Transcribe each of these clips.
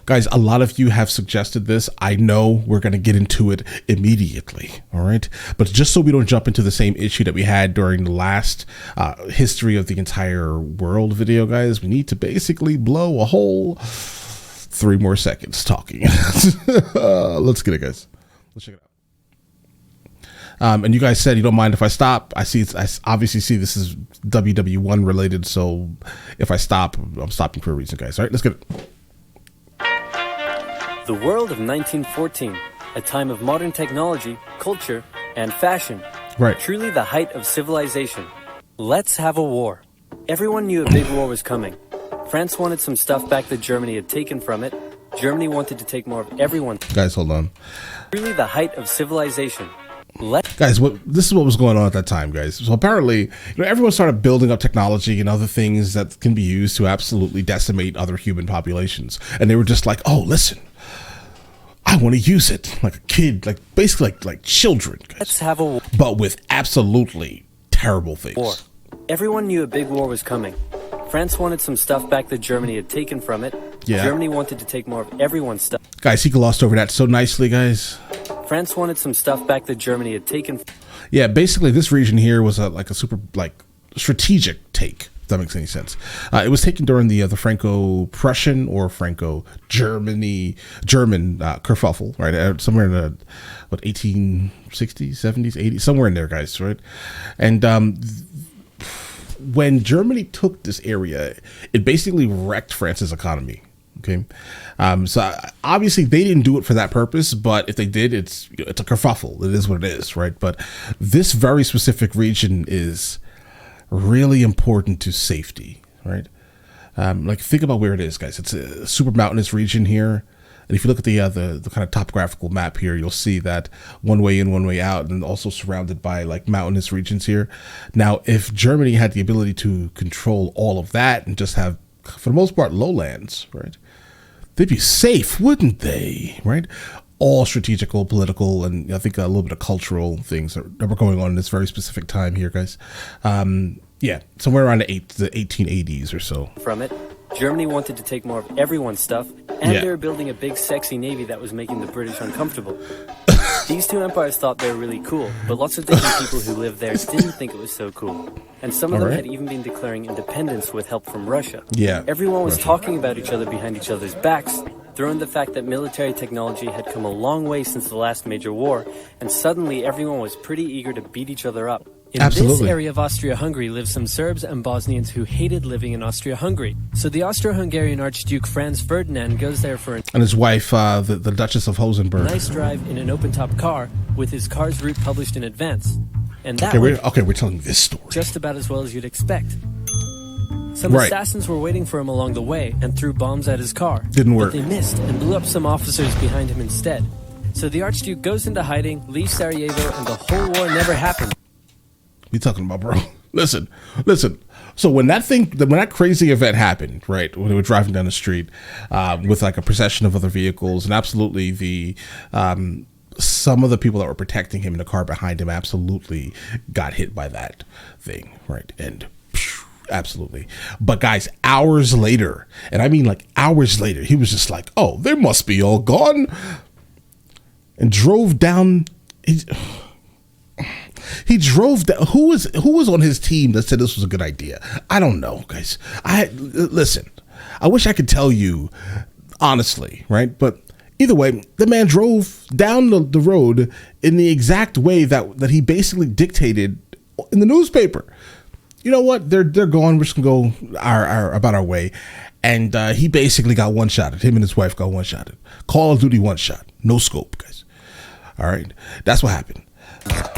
Guys, a lot of you have suggested this. I know we're going to get into it immediately. All right. But just so we don't jump into the same issue that we had during the last history of the entire world video, guys, we need to basically blow a whole 3 more seconds talking. Let's get it, guys. Let's check it out. And you guys said you don't mind if I stop. I obviously see this is WW1 related. So if I stop, I'm stopping for a reason, guys. All right, let's get it. The world of 1914, a time of modern technology, culture, and fashion. Right. Truly the height of civilization. Let's have a war. Everyone knew a big war was coming. France wanted some stuff back that Germany had taken from it. Germany wanted to take more of everyone's. Guys, hold on. Truly the height of civilization. Guys, this is what was going on at that time, guys. So apparently, everyone started building up technology and other things that can be used to absolutely decimate other human populations. And they were just like, oh, listen, I want to use it like a kid, like basically like children, guys. Let's have a war. But with absolutely terrible things. War. Everyone knew a big war was coming. France wanted some stuff back that Germany had taken from it. Yeah. Germany wanted to take more of everyone's stuff. Guys, he glossed over that so nicely, guys. France wanted some stuff back that Germany had taken. Yeah, basically this region here was a super strategic take. If that makes any sense. It was taken during the Franco-Prussian or Franco-German kerfuffle, right? Somewhere in the 1860s, 70s, 80s, somewhere in there, guys, right? And when Germany took this area, it basically wrecked France's economy. Okay, so obviously they didn't do it for that purpose, but if they did, it's a kerfuffle. It is what it is, right? But this very specific region is really important to safety, right? Think about where it is, guys. It's a super mountainous region here, and if you look at the kind of topographical map here, you'll see that one way in, one way out, and also surrounded by like mountainous regions here. Now, if Germany had the ability to control all of that and just have, for the most part, lowlands, right? They'd be safe, wouldn't they? Right? All strategical, political, and I think a little bit of cultural things that were going on in this very specific time here, guys. Yeah, somewhere around the 1880s or so. From it, Germany wanted to take more of everyone's stuff, and they were building a big, sexy navy that was making the British uncomfortable. These two empires thought they were really cool, but lots of different people who lived there didn't think it was so cool. And some of them had even been declaring independence with help from Russia. Yeah. Everyone was talking about each other behind each other's backs, throwing the fact that military technology had come a long way since the last major war, and suddenly everyone was pretty eager to beat each other up. In this area of Austria-Hungary lived some Serbs and Bosnians who hated living in Austria-Hungary. So the Austro-Hungarian Archduke Franz Ferdinand goes there for and his wife, the Duchess of Hosenberg. Nice drive in an open-top car with his car's route published in advance. And that we're telling this story. Just about as well as you'd expect. Some assassins were waiting for him along the way and threw bombs at his car. Didn't work. But they missed and blew up some officers behind him instead. So the Archduke goes into hiding, leaves Sarajevo, and the whole war never happened. What are you talking about, bro? Listen. So when that crazy event happened, right, when they were driving down the street with like a procession of other vehicles, and absolutely the some of the people that were protecting him in the car behind him absolutely got hit by that thing, right? And absolutely. But guys, hours later, and I mean like hours later, he was just like, oh, they must be all gone, and drove down. He drove down. Who was on his team that said this was a good idea? I don't know, guys. Listen, I wish I could tell you honestly, right? But either way, the man drove down the road in the exact way that he basically dictated in the newspaper. You know what? They're gone. We're just gonna go about our way. And he basically got one-shotted. Him and his wife got one-shotted. Call of Duty one-shot. No scope, guys. All right? That's what happened.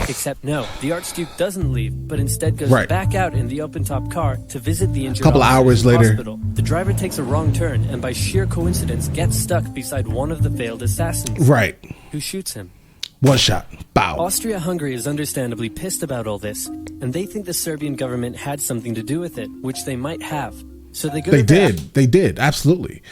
Except no, the Archduke doesn't leave, but instead goes back out in the open-top car to visit the injured couple hours later. Hospital. The driver takes a wrong turn and by sheer coincidence gets stuck beside one of the failed assassins. Right. Who shoots him. One shot. Bow. Austria-Hungary is understandably pissed about all this, and they think the Serbian government had something to do with it, which they might have. So they go They did, absolutely.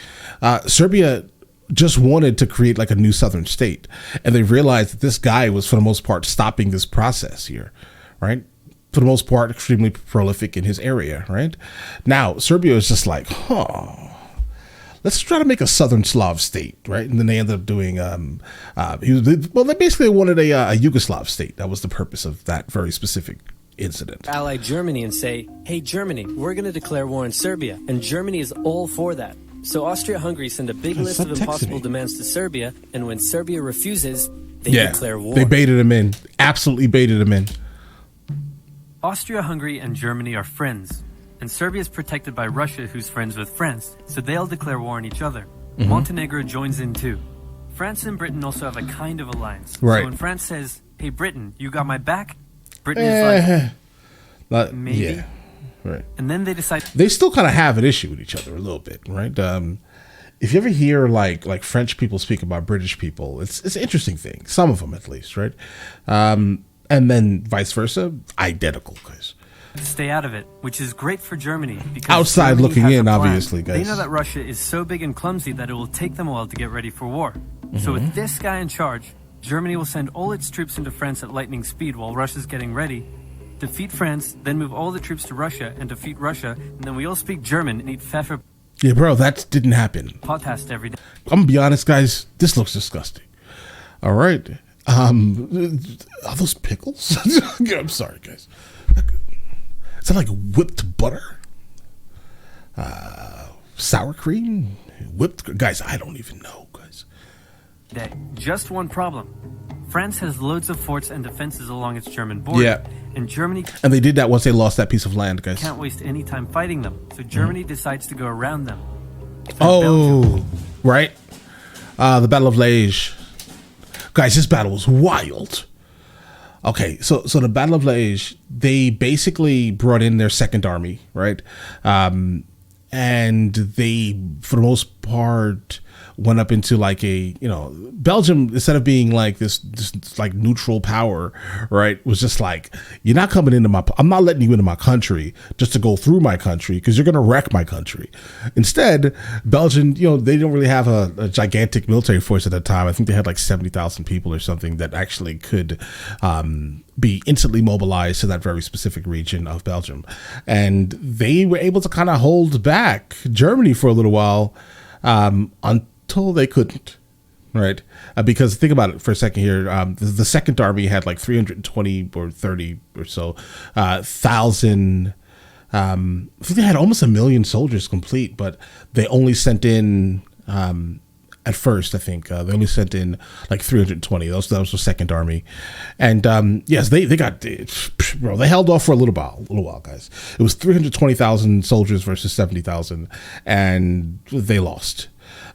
Serbia just wanted to create like a new southern state, and they realized that this guy was for the most part stopping this process here, right? For the most part extremely prolific in his area, right? Now Serbia is just like, let's try to make a Southern Slav state, right? And then they ended up doing, they basically wanted a Yugoslav state. That was the purpose of that very specific incident. Ally Germany and say, hey, Germany, we're going to declare war on Serbia. And Germany is all for that. So Austria-Hungary send a big list of impossible demands to Serbia, and when Serbia refuses, they declare war. They baited him in. Absolutely baited him in. Austria-Hungary and Germany are friends, and Serbia is protected by Russia, who's friends with France, so they'll declare war on each other. Mm-hmm. Montenegro joins in too. France and Britain also have a kind of alliance. Right. So when France says, hey, Britain, you got my back? Britain is like, maybe. Yeah. Right. And then they decide they still kind of have an issue with each other a little bit, right? If you ever hear like French people speak about British people, it's an interesting thing. Some of them, at least, right? And then vice versa, identical, guys. to stay out of it, which is great for Germany because outside Germany looking in, obviously, guys. They know that Russia is so big and clumsy that it will take them a while to get ready for war. Mm-hmm. So with this guy in charge, Germany will send all its troops into France at lightning speed while Russia's getting ready, defeat France, then move all the troops to Russia and defeat Russia, and then we all speak German and eat Pfeffer. Yeah, bro, that didn't happen. Podcast every day. I'm gonna be honest, guys. This looks disgusting. All right. Are those pickles? I'm sorry, guys. Is that like whipped butter? Sour cream? Whipped? Guys, I don't even know, guys. Just one problem. France has loads of forts and defenses along its German border. Yeah. And Germany... And they did that once they lost that piece of land, guys. Can't waste any time fighting them. So Germany decides to go around them. Oh, right. The Battle of Liège. Guys, this battle was wild. Okay, so the Battle of Liège, they basically brought in their second army, right? And they, for the most part, went up into like a, Belgium, instead of being like this like neutral power, right, was just like, you're not coming into I'm not letting you into my country just to go through my country because you're going to wreck my country. Instead, Belgium, they don't really have a gigantic military force at that time. I think they had like 70,000 people or something that actually could be instantly mobilized to that very specific region of Belgium. And they were able to kind of hold back Germany for a little while until they couldn't, right? Because think about it for a second here. The second army had like 320 or 30 or so thousand. I think they had almost 1 million soldiers complete, but they only sent in at first. I think they only sent in like 320. That was the second army, and yes, they got bro. They held off for a little while, guys. It was 320,000 soldiers versus 70,000, and they lost.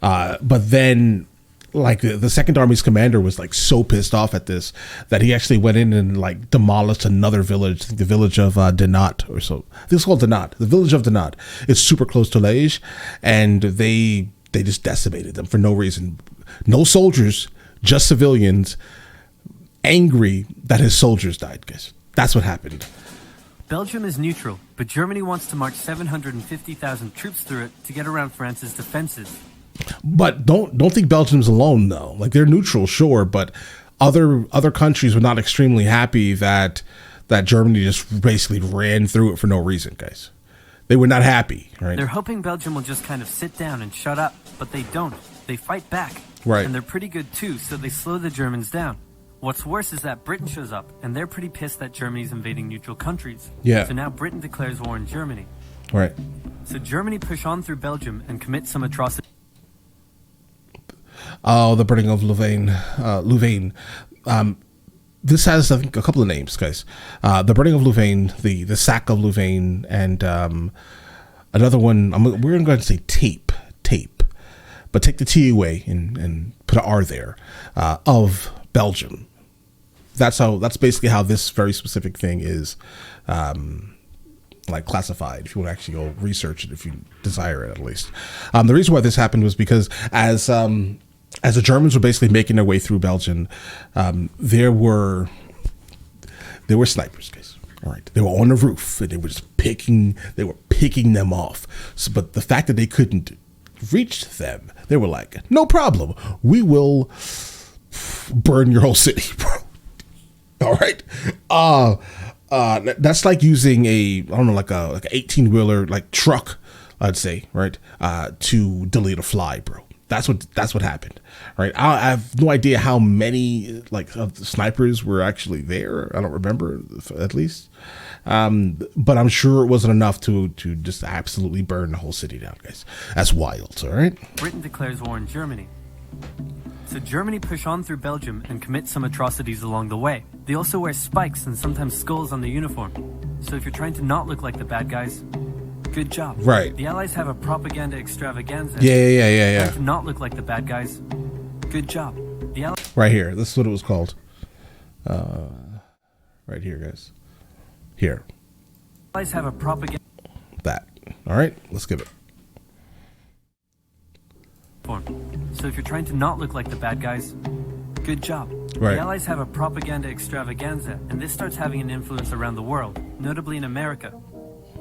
But then, like the second army's commander was like so pissed off at this that he actually went in and like demolished another village, the village of Dinant or so. I think it's called Dinant. The village of Dinant. It's super close to Liège, and they just decimated them for no reason. No soldiers, just civilians, angry that his soldiers died, guys. That's what happened. Belgium is neutral, but Germany wants to march 750,000 troops through it to get around France's defenses. But don't think Belgium's alone though. Like they're neutral, sure, but other countries were not extremely happy that Germany just basically ran through it for no reason, guys. They were not happy, right? They're hoping Belgium will just kind of sit down and shut up, but they don't. They fight back. Right. And they're pretty good too, so they slow the Germans down. What's worse is that Britain shows up, and they're pretty pissed that Germany's invading neutral countries. Yeah. So now Britain declares war on Germany. Right. So Germany push on through Belgium and commit some atrocities. Oh, the burning of Louvain. This has, I think, a couple of names, guys. The burning of Louvain, the sack of Louvain, and another one. We're going to say tape, but take the T away and put an R there. Of Belgium. That's basically how this very specific thing is like classified, if you want to actually go research it, if you desire it at least. The reason why this happened was because as the Germans were basically making their way through Belgium, there were snipers, guys. All right, they were on the roof and they were just picking them off. So, but the fact that they couldn't reach them, they were like, no problem, we will burn your whole city, bro. All right. That's like using like a 18-wheeler like truck, I'd say, right, to delete a fly, bro. That's what happened, right? I have no idea how many like of the snipers were actually there. I don't remember, at least, but I'm sure it wasn't enough to just absolutely burn the whole city down, guys. That's wild. All right. Britain declares war on Germany. So Germany push on through Belgium and commit some atrocities along the way. They also wear spikes and sometimes skulls on the uniform. So if you're trying to not look like the bad guys, good job. Right. The Allies have a propaganda extravaganza. Yeah. Trying to not look like the bad guys, good job. The Allies. Right here. This is what it was called. Right here, guys. Here. The Allies have a propaganda. That. All right. Let's give it. So if you're trying to not look like the bad guys, good job. Right. The Allies have a propaganda extravaganza, and this starts having an influence around the world, notably in America.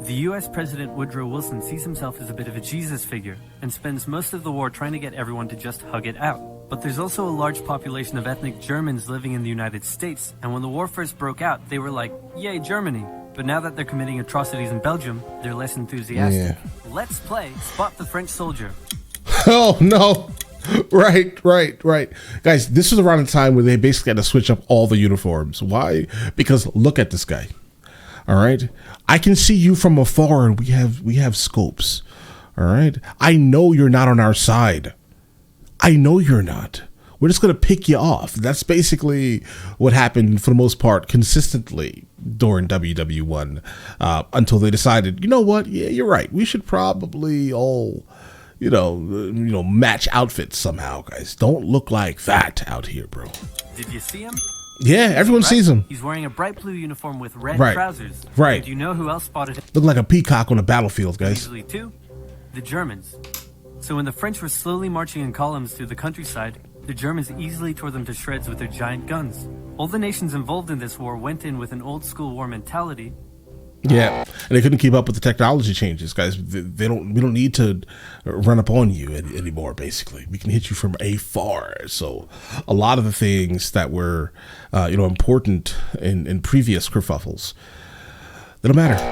The US President Woodrow Wilson sees himself as a bit of a Jesus figure and spends most of the war trying to get everyone to just hug it out. But there's also a large population of ethnic Germans living in the United States, and when the war first broke out, they were like, yay, Germany. But now that they're committing atrocities in Belgium, they're less enthusiastic. Yeah. Let's play Spot the French Soldier. Oh, no. Right. Guys, this was around the time where they basically had to switch up all the uniforms. Why? Because look at this guy. All right. I can see you from afar and we have scopes. All right. I know you're not on our side. I know you're not. We're just going to pick you off. That's basically what happened for the most part consistently during WW1 until they decided, you know what? Yeah, you're right. We should probably all, match outfits somehow, guys. Don't look like that out here, bro. Did you see him? Yeah, everyone sees him. He's wearing a bright blue uniform with red Right. trousers. Right. And do you know who else spotted him? Look like a peacock on a battlefield, guys. Easily too? The Germans. So when the French were slowly marching in columns through the countryside, the Germans easily tore them to shreds with their giant guns. All the nations involved in this war went in with an old school war mentality. Yeah, and they couldn't keep up with the technology changes, guys. We don't need to run up on you anymore. Basically, we can hit you from afar. So, a lot of the things that were, important in previous kerfuffles, they don't matter.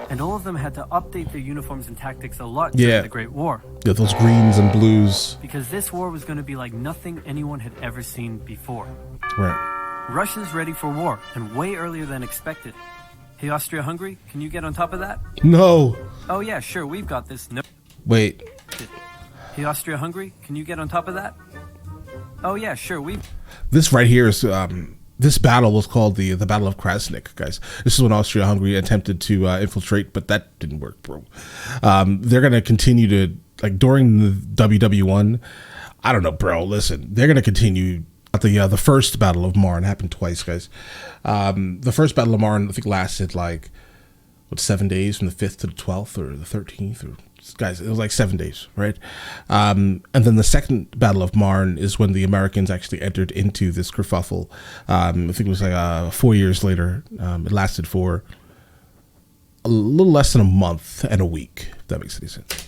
And all of them had to update their uniforms and tactics a lot during the Great War. Yeah, those greens and blues. Because this war was going to be like nothing anyone had ever seen before. Right. Russia's ready for war, and way earlier than expected. Hey, Austria-Hungary, can you get on top of that? No. Oh yeah, sure, we've got this. No. Wait. Hey, Austria-Hungary, can you get on top of that? Oh yeah, sure, This right here is this battle was called the Battle of Krasnik, guys. This is when Austria-Hungary attempted to infiltrate, but that didn't work, bro. They're gonna continue to, like, during the WW1. I don't know, bro. Listen, they're gonna continue. The first Battle of Marne happened twice, guys. The first Battle of Marne, I think, lasted 7 days, from the 5th to the 12th or the 13th, or guys, it was like 7 days, right? And then the second Battle of Marne is when the Americans actually entered into this kerfuffle. I think it was 4 years later. It lasted for a little less than a month and a week, if that makes any sense.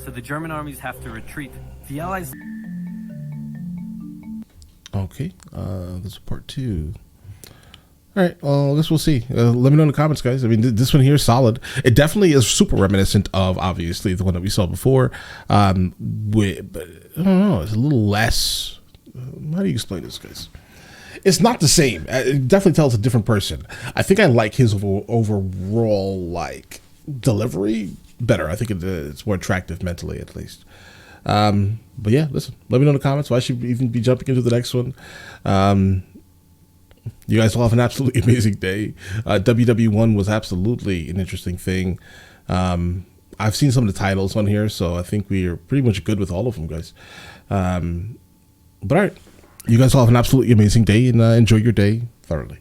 So the German armies have to retreat. The Allies... Okay, this is part 2. All right, well, I guess we'll see. Let me know in the comments, guys. I mean, this one here is solid. It definitely is super reminiscent of, obviously, the one that we saw before. But I don't know, it's a little less... how do you explain this, guys? It's not the same. It definitely tells a different person. I think I like his overall, delivery better. I think it's more attractive mentally, at least. But yeah, listen, let me know in the comments why I should even be jumping into the next one. You guys all have an absolutely amazing day. WW1 was absolutely an interesting thing. I've seen some of the titles on here, so I think we are pretty much good with all of them, guys. But all right, you guys all have an absolutely amazing day, and enjoy your day thoroughly.